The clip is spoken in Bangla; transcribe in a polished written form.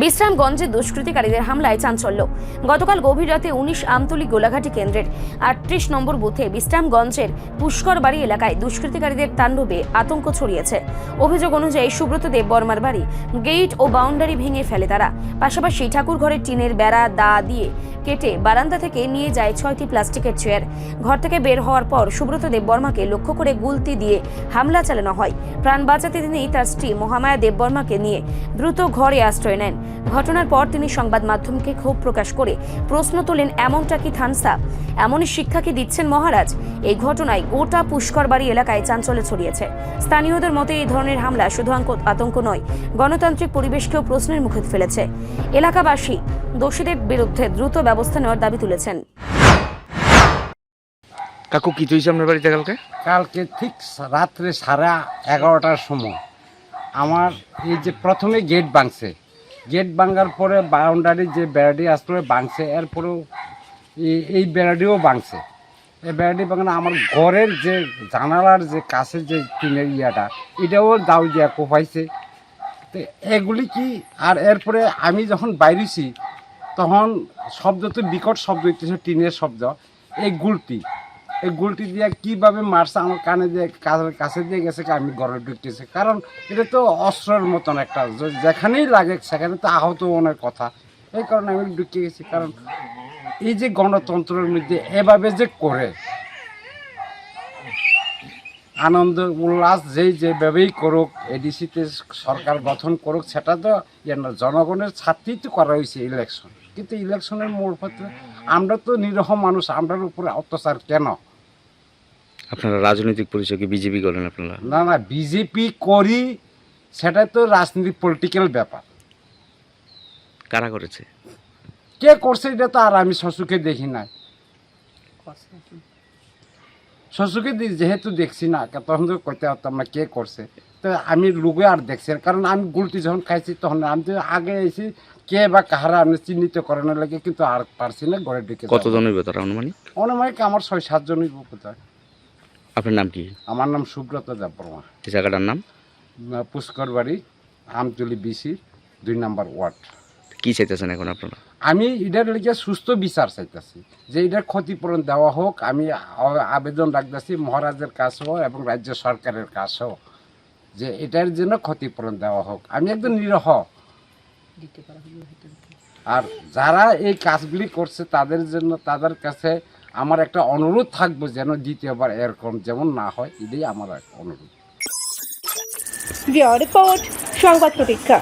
বিশ্রামগঞ্জে দুষ্কৃতিকারীদের হামলায় চাঞ্চল্য। গতকাল গভীর রাতে ১৯ আমতলী গোলাঘাটি কেন্দ্রের ৩৮ নম্বর বুথে বিশ্রামগঞ্জের পুষ্করবাড়ি এলাকায় দুষ্কৃতিকারীদের তাণ্ডবে আতঙ্ক ছড়িয়েছে। অভিযোগ অনুযায়ী সুব্রত দেব বর্মার বাড়ি গেট ও বাউন্ডারি ভেঙে ফেলে তারা। পাশাপাশি ঠাকুর ঘরের টিনের বেড়া দা দিয়ে কেটে বারান্দা থেকে নিয়ে যায় ৬টি প্লাস্টিকের চেয়ার। ঘর থেকে বের হওয়ার পর সুব্রত দেব বর্মাকে লক্ষ্য করে গুলতি দিয়ে হামলা চালানো হয়। প্রাণ বাঁচাতে তিনি তার স্ত্রী মহামায়া দেব বর্মাকে নিয়ে দ্রুত ঘরে আশ্রয় নেন। ঘটনার পর তিনি সংবাদ মাধ্যমকে ক্ষোভ প্রকাশ করে প্রশ্ন তোলেন, এমনটা কি থানসা? এমনই শিক্ষা কি দিচ্ছেন মহারাজ? এই ঘটনায় গোটা পুষ্করবাড়ি এলাকায় চাঞ্চল্য ছড়িয়েছে। স্থানীয়দের মতে এই ধরনের হামলা শুধু আতঙ্ক নয়, গণতান্ত্রিক পরিবেশকেও প্রশ্নের মুখে ফেলেছে। এলাকাবাসী দোষীদের বিরুদ্ধে দ্রুত ব্যবস্থা নেওয়ার দাবি তুলেছেন। কাকু কি হয়েছে আপনার বাড়িতে কালকে ঠিক রাত্রে 11:30টার সময় আমার এই যে প্রথমে গেট ভাঙছে, গেট ভাঙার পরে বাউন্ডারি যে বেড়াটি আসলে ভাঙছে, এরপরেও এই বেড়াটিও ভাঙছে। এই বেড়াটি ভাঙানো আমার ঘরের যে জানালার যে কাছে যে টিনের ইয়াটা, এটাও দাও দিয়া কোপাইছে। তো এগুলি কি, আর এরপরে আমি যখন বাইরেছি তখন শব্দ তো বিকট শব্দ হইতেছে, টিনের শব্দ। এই গুলটি দিয়ে কীভাবে মারছে আমার কানে দিয়ে কাছে দিয়ে গেছে, আমি ঘরে ঢুকতেছে। কারণ এটা তো অস্ত্রের মতন একটা, যেখানেই লাগে সেখানে তো আহত অনেক কথা। এই কারণে আমি ঢুকে গেছি। কারণ এই যে গণতন্ত্রের মধ্যে এভাবে যে করে আনন্দ উল্লাস যেভাবেই করুক, এডিসিতে সরকার গঠন করুক, সেটা তো জনগণের ছাত্রেই তো করা হয়েছে ইলেকশন। কিন্তু ইলেকশনের মূল পথে আমরা তো নিরীহ মানুষ, আমরার উপরে অত্যাচার কেন? আপনারা রাজনৈতিক পরিচয় কি বিজেপি করেন আপনারা? না, বিজেপি করি, সেটা তো রাজনীতি পলিটিক্যাল ব্যাপার। কারা করেছে, কে করছে এটা তো আর আমি শ্বশুরকে দেখি না। শ্বশুরকে যেহেতু দেখছি না, তখন তো কইতে পারতাম না কে করছে। তো আমি লোকে আর দেখছি, কারণ আমি গুলটি যখন খাইছি তখন আমি তো আগে এসেছি, কে বা কাহারা আমি চিহ্নিত করানোর লাগে, কিন্তু আর পারছি না ঘরে ঢুকে। কতজন হইবে তারা অনুমানিক আমার ৬-৭ জনই কোথায়। আপনার নাম কি? আমার নাম সুব্রত দেব বর্মা। এই জায়গাটার নাম পুষ্করবাড়ি, আমতলী BC ২ নম্বর ওয়ার্ড। কি চাইতেছেন এখন আপনারা? আমি এটার লিগে সুস্থ বিচার চাইতেছি, যে এটার ক্ষতিপূরণ দেওয়া হোক। আমি আবেদন রাখতেছি মহারাজের কাছেও এবং রাজ্য সরকারের কাছেও, যে এটার জন্য ক্ষতিপূরণ দেওয়া হোক। আমি একদম নিরহ। আর যারা এই কাজগুলি করছে তাদের জন্য, তাদের কাছে আমার একটা অনুরোধ থাকবে, যেন দ্বিতীয়বার এরকম যেমন না হয়, এটাই আমার একটা অনুরোধ। রিপোর্ট সংবাদ প্রতীক্ষা।